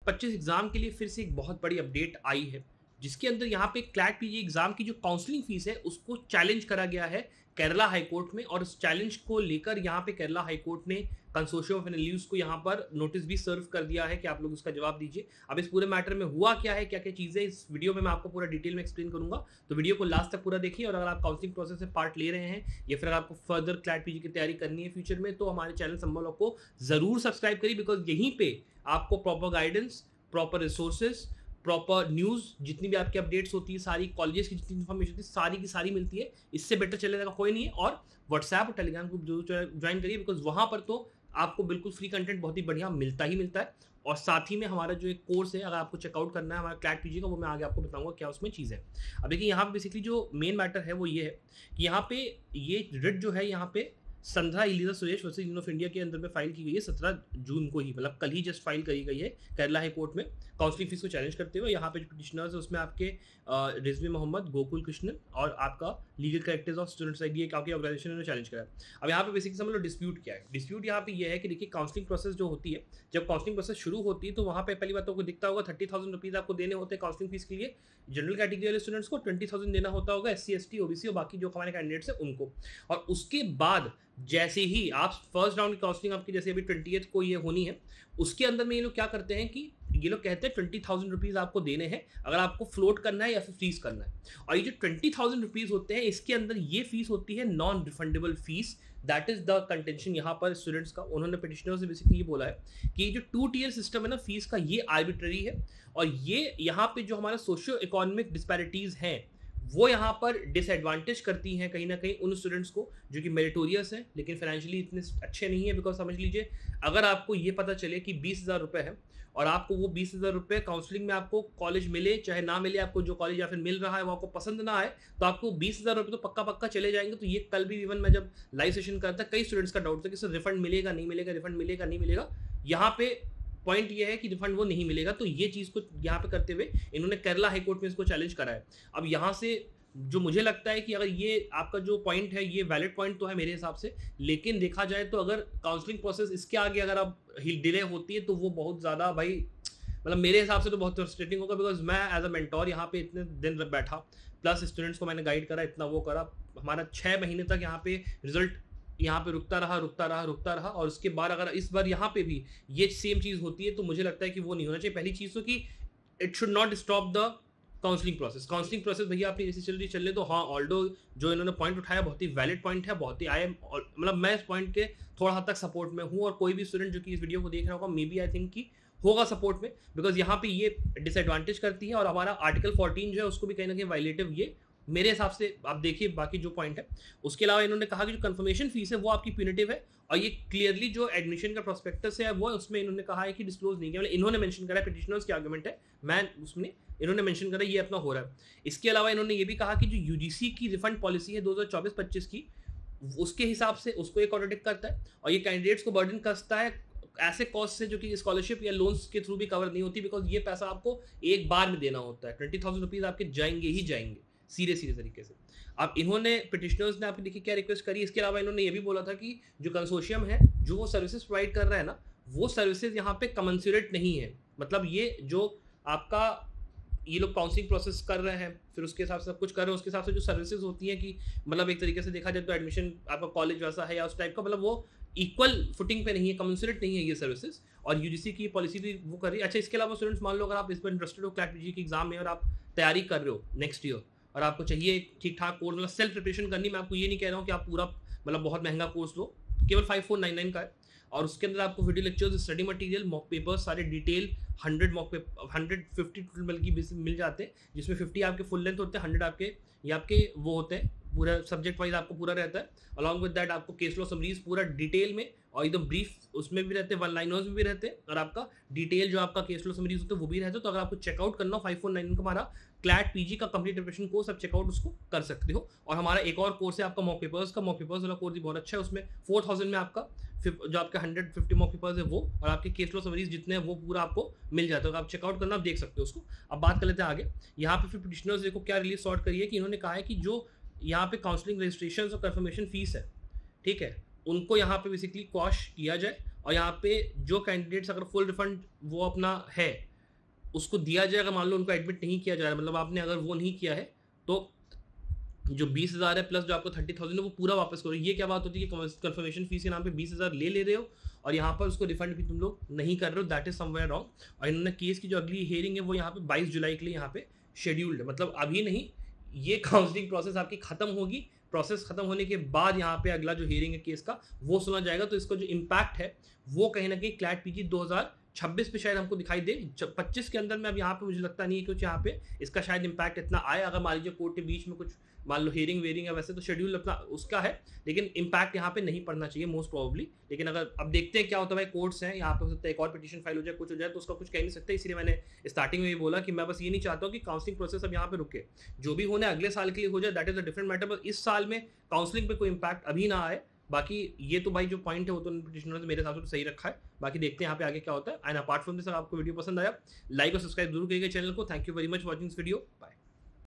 2025 exam के लिए फिर से एक बहुत बड़ी अपडेट आई है, जिसके अंदर यहाँ पे क्लैट पीजी एग्जाम की जो काउंसलिंग फीस है उसको चैलेंज करा गया है केरला हाई कोर्ट में। और इस चैलेंज को लेकर यहाँ पे केरला हाई कोर्ट ने कंसोर्शियम ऑफ एनालिस्ट को यहाँ पर नोटिस भी सर्व कर दिया है कि आप लोग इसका जवाब दीजिए। अब इस पूरे मैटर में हुआ क्या है, क्या क्या चीजें इस वीडियो में मैं आपको पूरा डिटेल में एक्सप्लेन करूंगा, तो वीडियो को लास्ट तक पूरा देखिए। और अगर आप काउंसलिंग प्रोसेस से पार्ट ले रहे हैं या फिर आपको फर्दर क्लैट पीजी की तैयारी करनी है फ्यूचर में, तो हमारे चैनल संभव को जरूर सब्सक्राइब करिए, बिकॉज यहीं पे आपको proper guidance, proper resources, proper news, जितनी भी आपकी अपडेट्स होती है, सारी कॉलेजेस की जितनी इन्फॉर्मेशन होती है सारी की सारी मिलती है। इससे बेटर चलेगा कोई नहीं है। और व्हाट्सएप और टेलीग्राम ग्रुप जरूर ज्वाइन करिए, बिकॉज वहाँ पर तो आपको बिल्कुल फ्री कंटेंट बहुत ही बढ़िया मिलता ही मिलता है। और साथ ही में हमारा जो एक कोर्स है, अगर आपको चेकआउट करना है हमारा क्लैट पीजी का, वो मैं आगे आपको बताऊंगा क्या उसमें चीज़ है। अब देखिए यहाँ पे बेसिकली जो मेन मैटर है वो ये है कि यहाँ पे ये रिट जो है यहाँ पे Sandhya Eliza Suresh versus Union of India के अंदर में फाइल की गई है 17 जून को ही, मतलब कल ही जस्ट फाइल करी गई है केरला हाई कोर्ट में काउंसलिंग फीस को चैलेंज करते हुए। यहाँ पे जो पिटिशनर्स है उसमें आपके रिजवी मोहम्मद, गोकुल कृष्णन और आपका legal characters of students ID काफी ऑर्गेनाइजेशन ने चैलेंज करा है। अब यहाँ पे बेसिकली समझ लो डिस्प्यूट क्या है। डिस्प्यूट यहाँ पे ये है कि देखिए काउंसलिंग प्रोसेस जो होती है, जब काउंसलिंग प्रोसेस शुरू होती है तो वहाँ पे पहली बात आपको दिखता होगा 30,000 रुपीज आपको देने होते हैं काउंसलिंग फीस के लिए। जनरल कैटेगरी वाले स्टूडेंट्स को 20,000 देना होता होगा, SC ST OBC और बाकी जो हमारे कैंडिडेट्स हैं उनको। और उसके बाद जैसे ही आप फर्स्ट राउंड की काउंसलिंग आपकी जैसे अभी 20th को ये होनी है, उसके अंदर में ये लोग क्या करते हैं कि ये लोग कहते हैं 20,000 रुपीज आपको देने हैं अगर आपको फ्लोट करना है या फिर फ्रीज करना है। और ये जो 20,000 रुपीज होते हैं इसके अंदर ये फीस होती है non refundable fees. That is the contention यहाँ पर स्टूडेंट्स का। उन्होंने पिटिशनर से बेसिकली ये बोला है कि ये जो 2 tier सिस्टम है ना फीस का, ये आर्बिट्ररी है। और ये यहाँ पे जो हमारा सोशियो इकोनॉमिक डिस्पैरिटीज हैं वो यहाँ पर डिसएडवांटेज करती हैं कहीं ना कहीं उन स्टूडेंट्स को जो कि मेरिटोरियस हैं लेकिन फाइनेंशियली इतने अच्छे नहीं है। बिकॉज समझ लीजिए अगर आपको ये पता चले कि 20,000 रुपये है और आपको वो 20,000 रुपये काउंसलिंग में आपको कॉलेज मिले चाहे ना मिले, आपको जो कॉलेज या फिर मिल रहा है वो आपको पसंद ना आए, तो आपको 20,000 रुपये तो पक्का पक्का चले जाएंगे। तो ये कल भी इवन मैं जब लाइव सेशन करता कई स्टूडेंट्स का डाउट था कि सर रिफंड मिलेगा नहीं मिलेगा, रिफंड मिलेगा नहीं मिलेगा। यहाँ पे पॉइंट ये है कि रिफंड वो नहीं मिलेगा। तो ये चीज़ को यहाँ पे करते हुए इन्होंने केरला हाई कोर्ट में इसको चैलेंज करा है। अब यहाँ से जो मुझे लगता है कि अगर ये आपका जो पॉइंट है ये वैलिड पॉइंट तो है मेरे हिसाब से, लेकिन देखा जाए तो अगर काउंसलिंग प्रोसेस इसके आगे अगर अब डिले होती है तो वो बहुत ज़्यादा भाई मतलब मेरे हिसाब से तो बहुत फ्रस्ट्रेटिंग होगा। बिकॉज मैं एज अ मेंटोर यहाँ पे इतने दिन बैठा, प्लस स्टूडेंट्स को मैंने गाइड करा, इतना वो करा, हमारा 6 महीने तक यहाँ पे रिजल्ट यहाँ पे रुकता रहा। और उसके बाद अगर इस बार यहाँ पे भी ये सेम चीज़ होती है तो मुझे लगता है कि वो नहीं होना चाहिए। पहली चीज़ तो कि it should not stop the counselling process भैया आपकी जैसी चल रही तो हाँ, ऑल्डो जो इन्होंने पॉइंट उठाया बहुत ही वैलिड पॉइंट है, बहुत ही मतलब मैं इस पॉइंट के थोड़ा हद तक सपोर्ट में हूँ। और कोई भी स्टूडेंट जो कि इस वीडियो को देख रहा होगा मे बी आई थिंक कि होगा सपोर्ट में, बिकॉज यहाँ पे ये डिसएडवांटेज करती है और हमारा आर्टिकल 14 जो है उसको भी कहीं ना कहीं वायलेटिव ये मेरे हिसाब से आप देखिए बाकी जो पॉइंट है। उसके अलावा इन्होंने कहा कि जो कंफर्मेशन फीस है वो आपकी प्यूनिटिव है और ये क्लियरली जो एडमिशन का प्रोस्पेक्टस है वो उसमें इन्होंने कहा है कि डिस्क्लोज नहीं किया, मतलब इन्होंने मेंशन करा है, पिटिशनर्स की आर्गुमेंट है, मैं उसमें इन्होंने मेंशन करा ये अपना हो रहा है। इसके अलावा इन्होंने ये भी कहा कि जो यूजीसी की रिफंड पॉलिसी है 2024-25 की, उसके हिसाब से उसको एक कॉन्ट्रडिक्ट करता है और ये कैंडिडेट्स को बर्डन कसता है ऐसे कॉस्ट से जो कि स्कॉलरशिप या लोन्स के थ्रू भी कवर नहीं होती, बिकॉज ये पैसा आपको एक बार में देना होता है। 20,000 रुपीज आपके जाएंगे ही जाएंगे सीधे तरीके से। अब इन्होंने पिटिशनर्स ने आपकी देखिए क्या रिक्वेस्ट करी। इसके अलावा इन्होंने ये भी बोला था कि जो कंसोर्शियम है जो वो सर्विसेज प्रोवाइड कर रहा है ना, वो सर्विसेज यहाँ पे कमेंसुरेट नहीं है। मतलब ये जो आपका ये लोग काउंसलिंग प्रोसेस कर रहे हैं फिर उसके हिसाब से सब कुछ कर रहे हैं, उसके हिसाब से जो सर्विसेज होती हैं कि मतलब एक तरीके से देखा जाए तो एडमिशन आपका कॉलेज वैसा है या उस टाइप का, मतलब वो इक्वल फुटिंग पे नहीं है, कमेंसुरेट नहीं है ये सर्विसेज। और यूजीसी की पॉलिसी भी वो कर रही है। अच्छा, इसके अलावा स्टूडेंट्स मान लो अगर आप इस पर इंटरेस्टेड हो क्लैट पीजी की एग्जाम में और आप तैयारी कर रहे हो नेक्स्ट ईयर और आपको चाहिए ठीक ठाक कोर्स, मतलब सेल्फ प्रिपरेशन करनी, मैं आपको ये नहीं कह रहा हूँ कि आप पूरा मतलब बहुत महंगा कोर्स लो, केवल 5499 का है और उसके अंदर आपको video lectures, study material, mock papers सारे डिटेल 150 बल्कि मिल जाते हैं, जिसमें 50 आपके फुल लेंथ होते हैं, 100 आपके ये आपके वो होते हैं पूरा सब्जेक्ट वाइज आपको पूरा रहता है। अलॉन्ग विद दैट आपको केस लॉ समरीज पूरा डिटेल में और एकदम ब्रीफ उसमें भी रहते हैं, 1 लाइनर्स में भी रहते हैं और आपका डिटेल जो आपका केस लॉ समरीज होते हैं वो भी रहते हैं। तो अगर आपको चेकआउट करना हो 5499 का हमारा क्लैट पीजी का कंप्लीट प्रिपरेशन कोर्स, आप चेकआउट उसको कर सकते हो। और हमारा एक और कोर्स है आपका मॉक पेपर्स का, मॉक पेपर्स वाला कोर्स भी बहुत अच्छा है। उसमें 4000 में आपका जो आपका 150 मॉक पेपर्स है वो और आपके केस लॉ समरीज जितने हैं वो पूरा आपको मिल जाता है। तो आप चेकआउट करना, आप देख सकते हो उसको। अब बात कर लेते हैं आगे। यहाँ पे फिर पिटिशनर्स देखो क्या रिलीज सॉर्ट करिए कि इन्होंने कहा है कि जो यहाँ पे काउंसलिंग रजिस्ट्रेशन और कंफर्मेशन फीस है, ठीक है, उनको यहाँ पे बेसिकली क्वॉश किया जाए और यहाँ पे जो कैंडिडेट्स अगर फुल रिफंड वो अपना है उसको दिया जाए। अगर मान लो उनको एडमिट नहीं किया जा रहा है, मतलब आपने अगर वो नहीं किया है, तो जो 20,000 है प्लस जो आपको 30,000 है वो पूरा वापस करो। ये क्या बात होती है कि कंफर्मेशन फीस के नाम पे 20,000 ले रहे हो और यहाँ पर उसको रिफंड भी तुम लोग नहीं कर रहे हो। That is somewhere wrong. और इन्होंने केस की जो अगली हियरिंग है वो यहाँ पे 22 जुलाई के लिए यहाँ पे शेड्यूल्ड है। मतलब अभी नहीं, ये काउंसलिंग प्रोसेस आपकी खत्म होगी। प्रोसेस खत्म होने के बाद यहाँ पे अगला जो हियरिंग है केस का वो सुना जाएगा। तो इसका जो इम्पैक्ट है वो कहीं ना कहीं क्लैट पीजी 2026 पे शायद हमको दिखाई दे। 25 के अंदर में अब यहाँ पे मुझे लगता नहीं है कुछ यहाँ पे इसका शायद इम्पैक्ट इतना आए। अगर मान लीजिए कोर्ट के बीच में कुछ मान लो हियरिंग वेयरिंग है, वैसे तो शेड्यूल अपना उसका है, लेकिन इम्पैक्ट यहाँ पे नहीं पड़ना चाहिए मोस्ट प्रोबेबली। लेकिन अगर अब देखते हैं क्या होता है, भाई कोर्ट्स हैं यहाँ पे, हो सकता है एक और पिटीशन फाइल हो जाए, कुछ हो जाए, तो उसका कुछ कह नहीं सकते। इसलिए मैंने स्टार्टिंग में भी बोला कि मैं बस ये नहीं चाहता हूँ कि काउंसलिंग प्रोसेस अब यहाँ पे रुके। जो भी होने अगले साल के लिए हो जाए, that is a different matter, बस इस साल में काउंसलिंग पे कोई इम्पैक्ट अभी ना आए। बाकी ये तो भाई जो पॉइंट है वो तो पिटिशनर ने मेरे हिसाब से तो सही रखा है। बाकी देखते हैं यहाँ पे आगे क्या होता है। एंड अपार्ट फ्रॉम दिस, अगर आपको वीडियो पसंद आया, लाइक और सब्सक्राइब जरूर करिएगा चैनल को। Thank you very much watching this video. Bye.